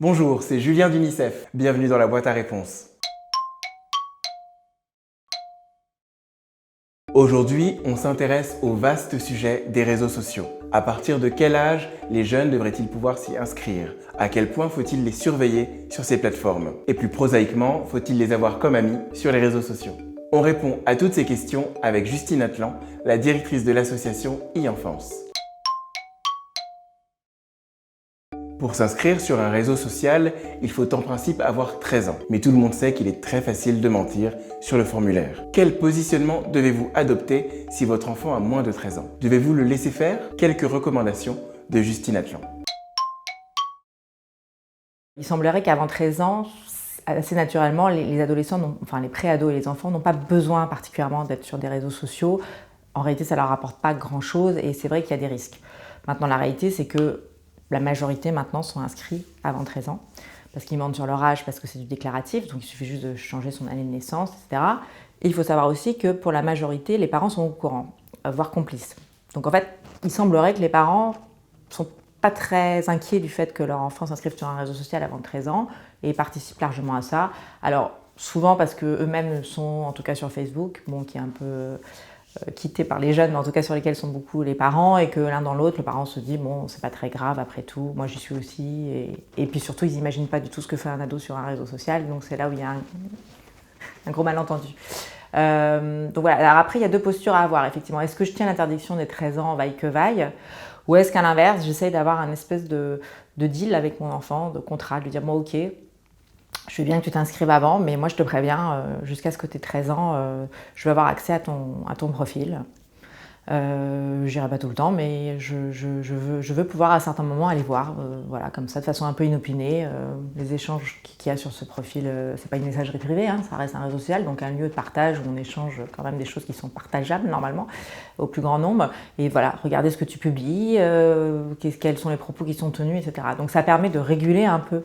Bonjour, c'est Julien d'UNICEF. Bienvenue dans la boîte à réponses. Aujourd'hui, on s'intéresse au vaste sujet des réseaux sociaux. À partir de quel âge les jeunes devraient-ils pouvoir s'y inscrire? À quel point faut-il les surveiller sur ces plateformes? Et plus prosaïquement, faut-il les avoir comme amis sur les réseaux sociaux? On répond à toutes ces questions avec Justine Atlan, la directrice de l'association e-Enfance. Pour s'inscrire sur un réseau social, il faut en principe avoir 13 ans. Mais tout le monde sait qu'il est très facile de mentir sur le formulaire. Quel positionnement devez-vous adopter si votre enfant a moins de 13 ans? Devez-vous le laisser faire? Quelques recommandations de Justine Atlan. Il semblerait qu'avant 13 ans, assez naturellement, les adolescents, enfin les pré-ados et les enfants n'ont pas besoin particulièrement d'être sur des réseaux sociaux. En réalité, ça ne leur apporte pas grand-chose et c'est vrai qu'il y a des risques. Maintenant, la réalité, c'est que la majorité maintenant sont inscrits avant 13 ans parce qu'ils mentent sur leur âge, parce que c'est du déclaratif, donc il suffit juste de changer son année de naissance, etc. Et il faut savoir aussi que pour la majorité, les parents sont au courant, voire complices. Donc en fait, il semblerait que les parents ne sont pas très inquiets du fait que leur enfant s'inscrive sur un réseau social avant 13 ans et participent largement à ça. Alors souvent parce qu'eux-mêmes sont, en tout cas sur Facebook, qui est un peu quitté par les jeunes, mais en tout cas sur lesquels sont beaucoup les parents, et que l'un dans l'autre, le parent se dit bon, c'est pas très grave après tout, moi j'y suis aussi, et puis surtout ils n'imaginent pas du tout ce que fait un ado sur un réseau social, donc c'est là où il y a un gros malentendu. Donc voilà, alors après il y a deux postures à avoir, effectivement. Est-ce que je tiens l'interdiction des 13 ans vaille que vaille, ou est-ce qu'à l'inverse, j'essaye d'avoir un espèce de deal avec mon enfant, de contrat, de lui dire bon ok, je veux bien que tu t'inscrives avant, mais moi je te préviens, jusqu'à ce que tu aies 13 ans, je vais avoir accès à ton profil. J'irai pas tout le temps, mais je veux pouvoir à certains moments aller voir, voilà, comme ça, de façon un peu inopinée, les échanges qu'il y a sur ce profil. C'est pas une messagerie privée, hein, ça reste un réseau social, donc un lieu de partage où on échange quand même des choses qui sont partageables normalement au plus grand nombre. Et voilà, regardez ce que tu publies, quels sont les propos qui sont tenus, etc. Donc ça permet de réguler un peu.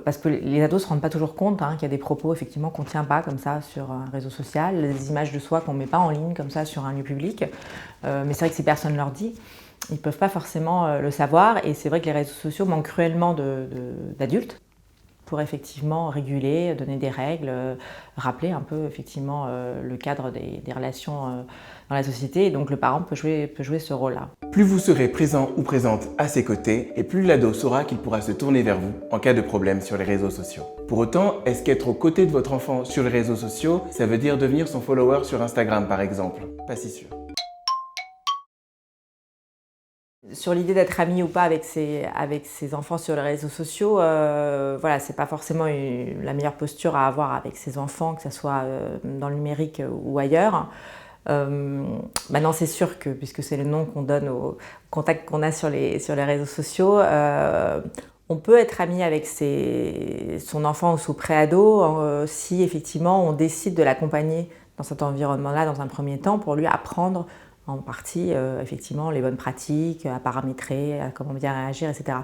Parce que les ados ne se rendent pas toujours compte qu'il y a des propos effectivement qu'on ne tient pas comme ça sur un réseau social, des images de soi qu'on ne met pas en ligne comme ça sur un lieu public. Mais c'est vrai que si personne ne leur dit, ils ne peuvent pas forcément le savoir. Et c'est vrai que les réseaux sociaux manquent cruellement d'adultes pour effectivement réguler, donner des règles, rappeler un peu effectivement le cadre des relations dans la société. Et donc le parent peut jouer ce rôle-là. Plus vous serez présent ou présente à ses côtés, et plus l'ado saura qu'il pourra se tourner vers vous en cas de problème sur les réseaux sociaux. Pour autant, est-ce qu'être aux côtés de votre enfant sur les réseaux sociaux, ça veut dire devenir son follower sur Instagram par exemple? Pas si sûr. Sur l'idée d'être ami ou pas avec ses enfants sur les réseaux sociaux, voilà, c'est pas forcément la meilleure posture à avoir avec ses enfants, que ce soit dans le numérique ou ailleurs. Maintenant, c'est sûr que, puisque c'est le nom qu'on donne aux contacts qu'on a sur les réseaux sociaux, on peut être ami avec son enfant ou son préado si effectivement on décide de l'accompagner dans cet environnement-là dans un premier temps pour lui apprendre en partie effectivement les bonnes pratiques, à paramétrer, à comment bien réagir, etc.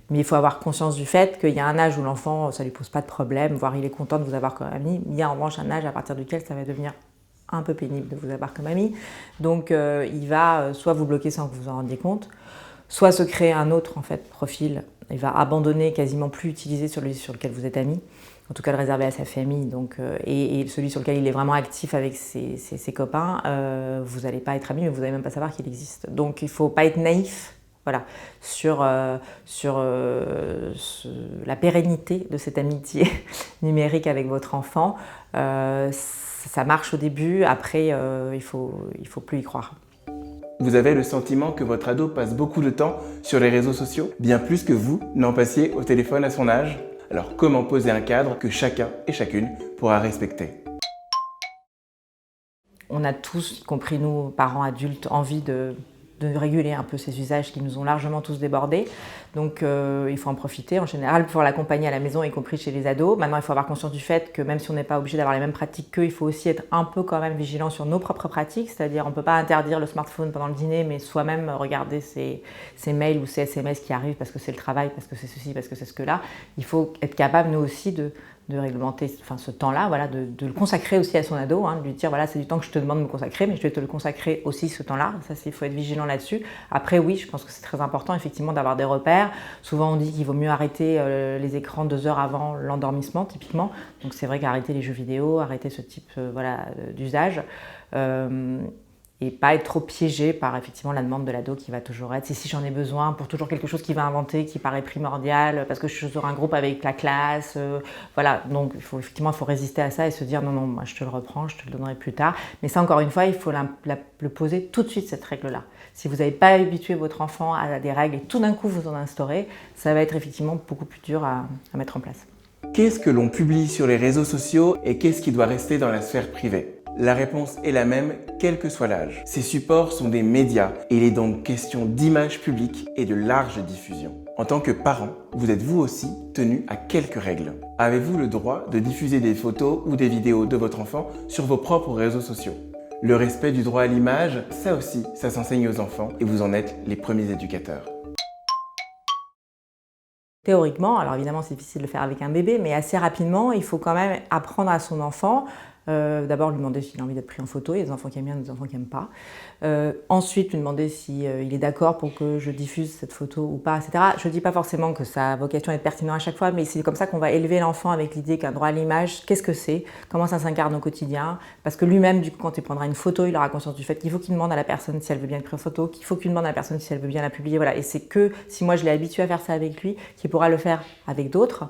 Mais il faut avoir conscience du fait qu'il y a un âge où l'enfant, ça ne lui pose pas de problème, voire il est content de vous avoir comme ami. Il y a en revanche un âge à partir duquel ça va devenir un peu pénible de vous avoir comme ami. Donc il va soit vous bloquer sans que vous en rendiez compte, soit se créer un autre profil. Il va abandonner, quasiment plus utiliser celui sur lequel vous êtes ami, en tout cas le réserver à sa famille, donc, et celui sur lequel il est vraiment actif avec ses copains, vous n'allez pas être amis, mais vous n'allez même pas savoir qu'il existe. Donc il ne faut pas être naïf, voilà, sur la pérennité de cette amitié numérique avec votre enfant. Ça marche au début, après il faut plus y croire. Vous avez le sentiment que votre ado passe beaucoup de temps sur les réseaux sociaux, bien plus que vous n'en passiez au téléphone à son âge? Alors comment poser un cadre que chacun et chacune pourra respecter? On a tous, y compris nous, parents adultes, envie de réguler un peu ces usages qui nous ont largement tous débordés. Donc il faut en profiter en général pour l'accompagner à la maison, y compris chez les ados. Maintenant, il faut avoir conscience du fait que même si on n'est pas obligé d'avoir les mêmes pratiques qu'eux, il faut aussi être un peu quand même vigilant sur nos propres pratiques. C'est-à-dire on ne peut pas interdire le smartphone pendant le dîner, mais soi-même regarder ses mails ou ses SMS qui arrivent parce que c'est le travail, parce que c'est ceci, parce que c'est ce que là. Il faut être capable, nous aussi, de réglementer ce temps-là, voilà, de le consacrer aussi à son ado, de lui dire voilà, c'est du temps que je te demande de me consacrer, mais je vais te le consacrer aussi ce temps-là. Ça, il faut être vigilant là-dessus. Après, oui, je pense que c'est très important effectivement d'avoir des repères. faire. Souvent on dit qu'il vaut mieux arrêter les écrans 2 heures avant l'endormissement typiquement. Donc c'est vrai qu'arrêter les jeux vidéo, arrêter ce type d'usage. Et pas être trop piégé par effectivement la demande de l'ado qui va toujours être si j'en ai besoin pour toujours quelque chose qu'il va inventer qui paraît primordial parce que je suis sur un groupe avec la classe, voilà. Donc il faut résister à ça et se dire non, moi je te le reprends, je te le donnerai plus tard. Mais ça encore une fois, il faut le poser tout de suite cette règle-là. Si vous n'avez pas habitué votre enfant à des règles et tout d'un coup vous en instaurez, ça va être effectivement beaucoup plus dur à mettre en place. Qu'est-ce que l'on publie sur les réseaux sociaux et qu'est-ce qui doit rester dans la sphère privée ? La réponse est la même, quel que soit l'âge. Ces supports sont des médias et il est donc question d'image publique et de large diffusion. En tant que parent, vous êtes vous aussi tenu à quelques règles. Avez-vous le droit de diffuser des photos ou des vidéos de votre enfant sur vos propres réseaux sociaux ? Le respect du droit à l'image, ça aussi, ça s'enseigne aux enfants et vous en êtes les premiers éducateurs. Théoriquement, alors évidemment c'est difficile de le faire avec un bébé, mais assez rapidement, il faut quand même apprendre à son enfant. D'abord lui demander s'il a envie d'être pris en photo, il y a des enfants qui aiment bien, des enfants qui n'aiment pas. Ensuite lui demander s'il est d'accord pour que je diffuse cette photo ou pas, etc. Je ne dis pas forcément que ça a vocation à être pertinent à chaque fois, mais c'est comme ça qu'on va élever l'enfant avec l'idée qu'un droit à l'image, qu'est-ce que c'est, comment ça s'incarne au quotidien, parce que lui-même, du coup, quand il prendra une photo, il aura conscience du fait qu'il faut qu'il demande à la personne si elle veut bien être prise en photo, qu'il faut qu'il demande à la personne si elle veut bien la publier, voilà. Et c'est que si moi je l'ai habitué à faire ça avec lui, qu'il pourra le faire avec d'autres.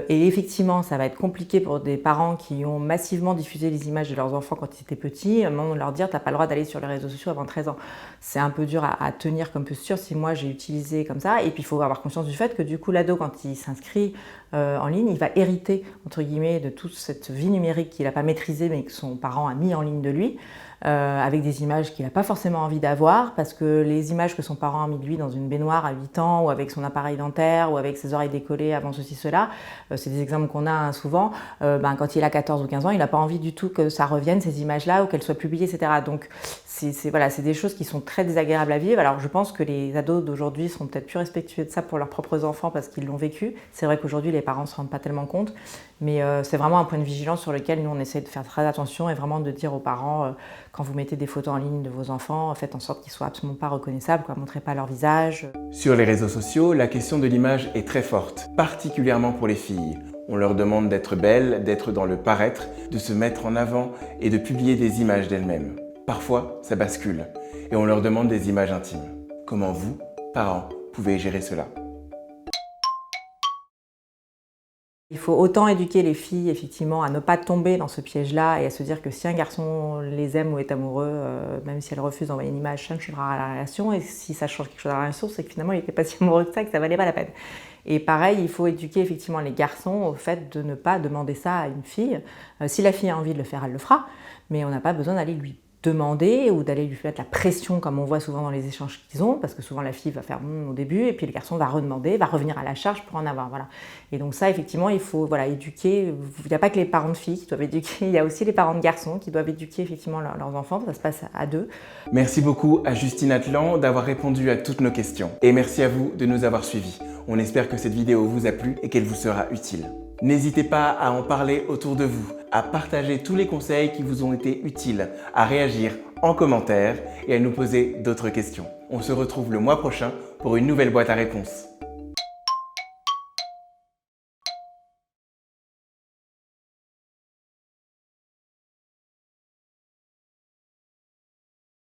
Et effectivement, ça va être compliqué pour des parents qui ont massivement diffusé les images de leurs enfants quand ils étaient petits, à un moment de leur dire « t'as pas le droit d'aller sur les réseaux sociaux avant 13 ans ». C'est un peu dur à tenir comme posture si moi j'ai utilisé comme ça. Et puis il faut avoir conscience du fait que du coup l'ado, quand il s'inscrit en ligne, il va hériter entre guillemets de toute cette vie numérique qu'il n'a pas maîtrisée mais que son parent a mis en ligne de lui. Avec des images qu'il n'a pas forcément envie d'avoir, parce que les images que son parent a mis de lui dans une baignoire à 8 ans, ou avec son appareil dentaire, ou avec ses oreilles décollées avant ceci, cela, c'est des exemples qu'on a souvent, quand il a 14 ou 15 ans, il n'a pas envie du tout que ça revienne, ces images-là, ou qu'elles soient publiées, etc. Donc c'est des choses qui sont très désagréables à vivre. Alors je pense que les ados d'aujourd'hui seront peut-être plus respectueux de ça pour leurs propres enfants parce qu'ils l'ont vécu. C'est vrai qu'aujourd'hui les parents ne se rendent pas tellement compte, mais c'est vraiment un point de vigilance sur lequel nous on essaie de faire très attention et vraiment de dire aux parents quand vous mettez des photos en ligne de vos enfants, faites en sorte qu'ils ne soient absolument pas reconnaissables, ne montrez pas leur visage. Sur les réseaux sociaux, la question de l'image est très forte, particulièrement pour les filles. On leur demande d'être belles, d'être dans le paraître, de se mettre en avant et de publier des images d'elles-mêmes. Parfois, ça bascule et on leur demande des images intimes. Comment vous, parents, pouvez gérer cela ? Il faut autant éduquer les filles effectivement à ne pas tomber dans ce piège-là et à se dire que si un garçon les aime ou est amoureux, même si elle refuse d'envoyer une image, ça ne changera la relation. Et si ça change quelque chose à la relation, c'est que finalement il n'était pas si amoureux que ça valait pas la peine. Et pareil, il faut éduquer effectivement les garçons au fait de ne pas demander ça à une fille. Si la fille a envie de le faire, elle le fera, mais on n'a pas besoin d'aller lui demander ou d'aller lui mettre la pression comme on voit souvent dans les échanges qu'ils ont, parce que souvent la fille va faire au début et puis le garçon va redemander, va revenir à la charge pour en avoir. Voilà. Et donc ça, effectivement, il faut éduquer. Il n'y a pas que les parents de filles qui doivent éduquer, il y a aussi les parents de garçons qui doivent éduquer effectivement leurs enfants. Ça se passe à deux. Merci beaucoup à Justine Atlan d'avoir répondu à toutes nos questions. Et merci à vous de nous avoir suivis. On espère que cette vidéo vous a plu et qu'elle vous sera utile. N'hésitez pas à en parler autour de vous, à partager tous les conseils qui vous ont été utiles, à réagir en commentaire et à nous poser d'autres questions. On se retrouve le mois prochain pour une nouvelle boîte à réponses.